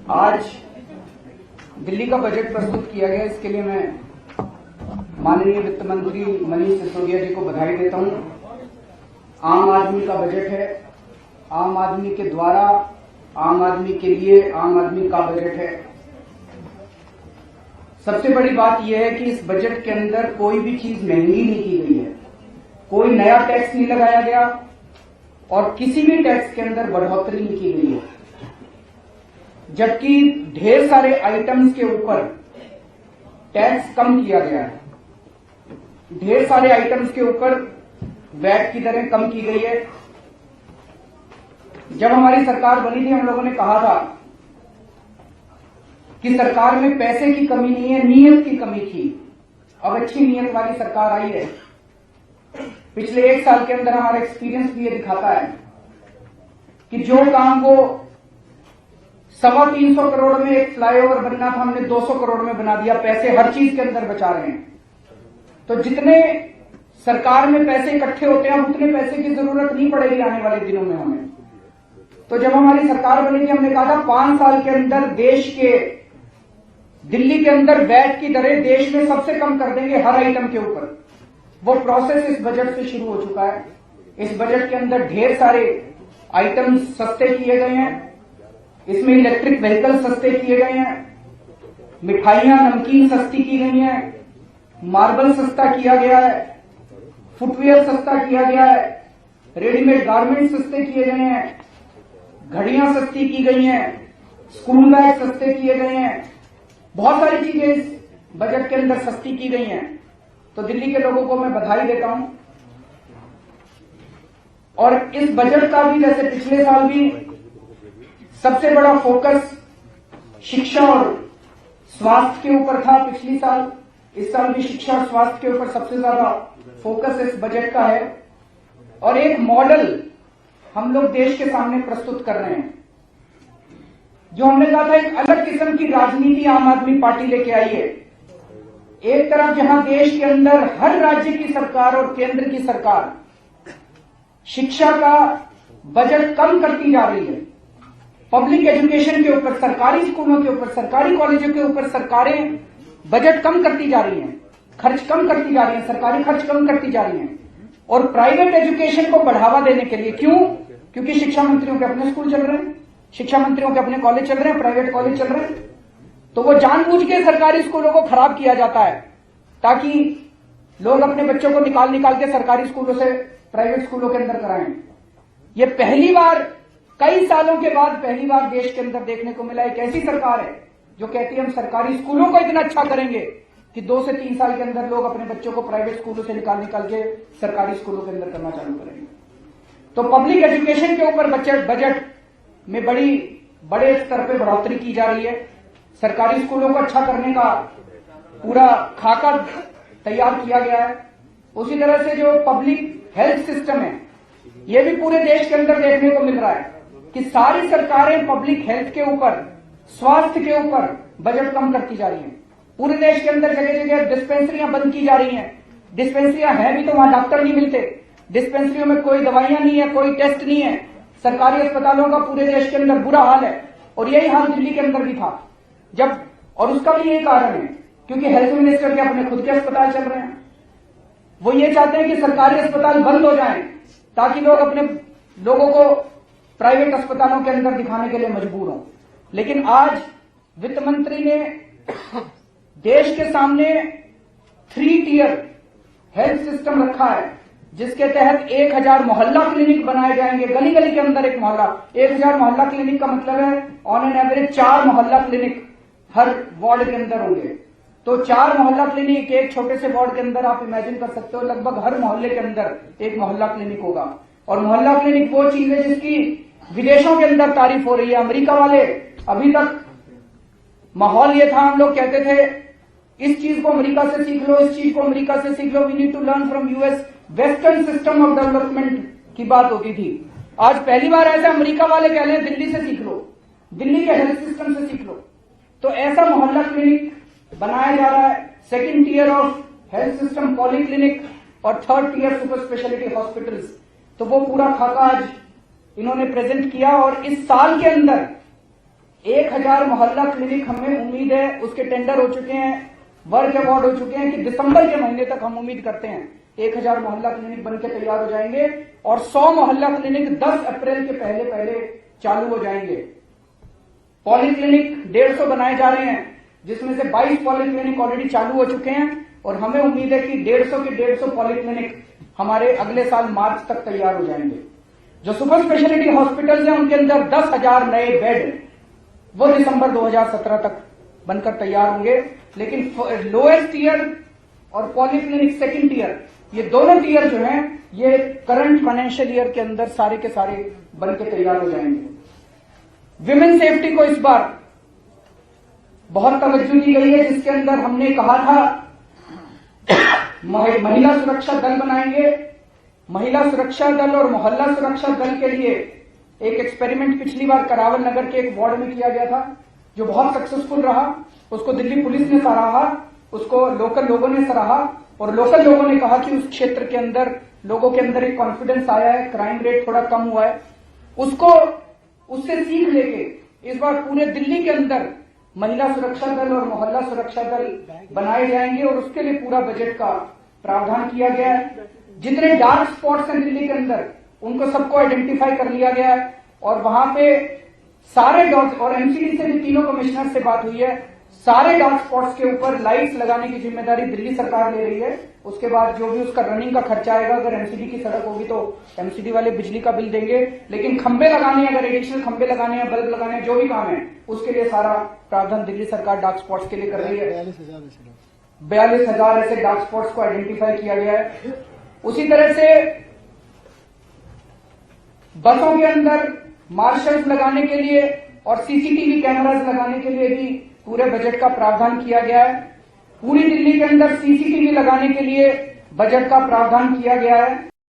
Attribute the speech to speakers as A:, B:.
A: आज दिल्ली का बजट प्रस्तुत किया गया, इसके लिए मैं माननीय वित्त मंत्री मनीष सिसोदिया जी को बधाई देता हूं। आम आदमी का बजट है, आम आदमी के द्वारा, आम आदमी के लिए, आम आदमी का बजट है। सबसे बड़ी बात यह है कि इस बजट के अंदर कोई भी चीज महंगी नहीं की गई है, कोई नया टैक्स नहीं लगाया गया और किसी भी टैक्स के अंदर बढ़ोतरी नहीं की गई है, जबकि ढेर सारे आइटम्स के ऊपर टैक्स कम किया गया है। ढेर सारे आइटम्स के ऊपर वैट की दरें कम की गई है। जब हमारी सरकार बनी थी, हम लोगों ने कहा था कि सरकार में पैसे की कमी नहीं है, नीयत की कमी थी। अब अच्छी नीयत वाली सरकार आई है। पिछले 1 साल के अंदर हमारा एक्सपीरियंस भी ये दिखाता है कि जो काम को 325 करोड़ में एक फ्लाईओवर बनना था, हमने 200 करोड़ में बना दिया। पैसे हर चीज के अंदर बचा रहे हैं। तो जितने सरकार में पैसे इकट्ठे होते हैं, उतने पैसे की जरूरत नहीं पड़ेगी आने वाले दिनों में हमें। तो जब हमारी सरकार बनी थी, हमने कहा था 5 साल के अंदर देश के, दिल्ली के अंदर वैट की दरें देश में सबसे कम कर देंगे हर आइटम के ऊपर। वो प्रोसेस इस बजट से शुरू हो चुका है। इस बजट के अंदर ढेर सारे आइटम सस्ते किए गए हैं। इसमें इलेक्ट्रिक व्हीकल सस्ते किए गए हैं, मिठाइयां नमकीन सस्ती की गई हैं, मार्बल सस्ता किया गया है, फुटवियर सस्ता किया गया है, रेडीमेड गारमेंट सस्ते किए गए हैं, घड़ियां सस्ती की गई हैं, स्कूल बैग सस्ते किए गए हैं। बहुत सारी चीजें इस बजट के अंदर सस्ती की गई हैं। तो दिल्ली के लोगों को मैं बधाई देता हूं। और इस बजट का भी, जैसे पिछले साल भी, सबसे बड़ा फोकस शिक्षा और स्वास्थ्य के ऊपर था पिछली साल। इस साल भी शिक्षा और स्वास्थ्य के ऊपर सबसे ज्यादा फोकस इस बजट का है। और एक मॉडल हम लोग देश के सामने प्रस्तुत कर रहे हैं, जो हमने कहा था एक अलग किस्म की राजनीति आम आदमी पार्टी लेके आई है। एक तरफ जहां देश के अंदर हर राज्य की सरकार और केंद्र की सरकार शिक्षा का बजट कम करती जा रही है, पब्लिक एजुकेशन के ऊपर, सरकारी स्कूलों के ऊपर, सरकारी कॉलेजों के ऊपर सरकारें बजट कम करती जा रही हैं, खर्च कम करती जा रही हैं, सरकारी खर्च कम करती जा रही हैं। और प्राइवेट एजुकेशन को बढ़ावा देने के लिए, क्यों? क्योंकि शिक्षा मंत्रियों के अपने स्कूल चल रहे हैं, शिक्षा मंत्रियों के अपने कॉलेज चल रहे हैं, प्राइवेट कॉलेज चल रहे हैं। तो वो जानबूझ के सरकारी स्कूलों को खराब किया जाता है ताकि लोग अपने बच्चों को निकाल के सरकारी स्कूलों से प्राइवेट स्कूलों के अंदर कराएं। ये पहली बार, कई सालों के बाद पहली बार देश के अंदर देखने को मिला एक ऐसी सरकार है जो कहती है हम सरकारी स्कूलों को इतना अच्छा करेंगे कि 2 से 3 साल के अंदर लोग अपने बच्चों को प्राइवेट स्कूलों से निकाल के सरकारी स्कूलों के अंदर करना चालू करेंगे। तो पब्लिक एजुकेशन के ऊपर बजट में बड़े स्तर पर बढ़ोतरी की जा रही है। सरकारी स्कूलों को अच्छा करने का पूरा खाका तैयार किया गया है। उसी तरह से जो पब्लिक हेल्थ सिस्टम है, यह भी पूरे देश के अंदर देखने को मिल रहा है कि सारी सरकारें पब्लिक हेल्थ के ऊपर, स्वास्थ्य के ऊपर बजट कम करती जा रही हैं। पूरे देश के अंदर जगह जगह डिस्पेंसरियां बंद की जा रही हैं। डिस्पेंसरियां हैं भी तो वहां डॉक्टर नहीं मिलते, डिस्पेंसरियों में कोई दवाइयां नहीं है, कोई टेस्ट नहीं है। सरकारी अस्पतालों का पूरे देश के अंदर बुरा हाल है और यही हाल दिल्ली के अंदर भी था। और उसका भी यही कारण है क्योंकि हेल्थ मिनिस्टर के अपने खुद के अस्पताल चल रहे हैं। वो ये चाहते हैं कि सरकारी अस्पताल बंद हो जाएं ताकि लोग अपने लोगों को प्राइवेट अस्पतालों के अंदर दिखाने के लिए मजबूर हों। लेकिन आज वित्त मंत्री ने देश के सामने 3 टियर हेल्थ सिस्टम रखा है, जिसके तहत 1000 मोहल्ला क्लिनिक बनाए जाएंगे। गली गली के अंदर एक मोहल्ला, 1000 मोहल्ला क्लिनिक का मतलब है ऑन एन एवरेज 4 मोहल्ला क्लिनिक हर वार्ड के अंदर होंगे। तो 4 मोहल्ला क्लिनिक एक छोटे से वार्ड के अंदर, आप इमेजिन कर सकते हो लगभग हर मोहल्ले के अंदर एक मोहल्ला क्लिनिक होगा। और मोहल्ला क्लिनिक वो चीज है जिसकी विदेशों के अंदर तारीफ हो रही है। अमेरिका वाले, अभी तक माहौल ये था, हम लोग कहते थे इस चीज को अमेरिका से सीख लो, इस चीज को अमेरिका से सीख लो, we need to learn from US, western system of development की बात होती थी। आज पहली बार ऐसे अमेरिका वाले कह रहे हैं दिल्ली से सीख लो, दिल्ली के हेल्थ सिस्टम से सीख लो। तो ऐसा मोहल्ला क्लिनिक बनाया जा रहा है। 2nd tier of health system polyclinic और 3rd tier super speciality hospitals. तो वो पूरा खाका आज इन्होंने प्रेजेंट किया। और इस साल के अंदर 1000 1000 मोहल्ला क्लिनिक हमें उम्मीद है, उसके टेंडर हो चुके हैं, वर्क अवार्ड हो चुके हैं कि दिसंबर के महीने तक हम उम्मीद करते हैं 1000 मोहल्ला क्लिनिक बनकर तैयार हो जाएंगे और 100 मोहल्ला क्लिनिक 10 अप्रैल के पहले चालू हो जाएंगे। पॉलीक्लिनिक 150 बनाए जा रहे हैं, जिसमें से 22 पॉलीक्लिनिक ऑलरेडी चालू हो चुके हैं और हमें उम्मीद है कि 150 के 150 पॉलीक्लिनिक हमारे अगले साल मार्च तक तैयार हो जाएंगे। जो सुपर स्पेशलिटी हॉस्पिटल्स हैं उनके अंदर 10,000 नए बेड वो दिसंबर 2017 तक बनकर तैयार होंगे। लेकिन लोएस्ट टीयर और पॉलीक्लिनिक सेकंड टीयर, ये दोनों टीयर जो हैं ये करंट फाइनेंशियल ईयर के अंदर सारे के सारे बनकर तैयार हो जाएंगे। विमेन सेफ्टी को इस बार बहुत तवज्जो दी गई है, जिसके अंदर हमने कहा था महिला सुरक्षा दल बनाएंगे। महिला सुरक्षा दल और मोहल्ला सुरक्षा दल के लिए एक एक्सपेरिमेंट पिछली बार करावल नगर के एक वार्ड में किया गया था, जो बहुत सक्सेसफुल रहा। उसको दिल्ली पुलिस ने सराहा, उसको लोकल लोगों ने सराहा और लोकल लोगों ने कहा कि उस क्षेत्र के अंदर लोगों के अंदर एक कॉन्फिडेंस आया है, क्राइम रेट थोड़ा कम हुआ है। उससे सीख लेके इस बार पूरे दिल्ली के अंदर महिला सुरक्षा दल और मोहल्ला सुरक्षा दल बनाए जाएंगे और उसके लिए पूरा बजट का प्रावधान किया गया है। जितने डार्क स्पॉट्स हैं दिल्ली के अंदर उनको सबको आइडेंटिफाई कर लिया गया है और वहां पे सारे डॉग और एमसीडी से भी तीनों कमिश्नर से बात हुई है, सारे डार्क स्पॉट्स के ऊपर लाइट्स लगाने की जिम्मेदारी दिल्ली सरकार ले रही है। उसके बाद जो भी उसका रनिंग का खर्चा आएगा, अगर एमसीडी की सड़क होगी तो एमसीडी वाले बिजली का बिल देंगे, लेकिन खंबे लगाने, अगर एडिशनल खंबे लगाने हैं, बल्ब लगाने हैं, जो भी काम है उसके लिए सारा प्रावधान दिल्ली सरकार डार्क स्पॉट्स के लिए कर रही है। 42,000 ऐसे डार्क स्पॉट्स को आइडेंटिफाई किया गया है। उसी तरह से बसों के अंदर मार्शल्स लगाने के लिए और सीसीटीवी कैमरास लगाने के लिए भी पूरे बजट का प्रावधान किया गया है। पूरी दिल्ली के अंदर सीसीटीवी लगाने के लिए बजट का प्रावधान किया गया है।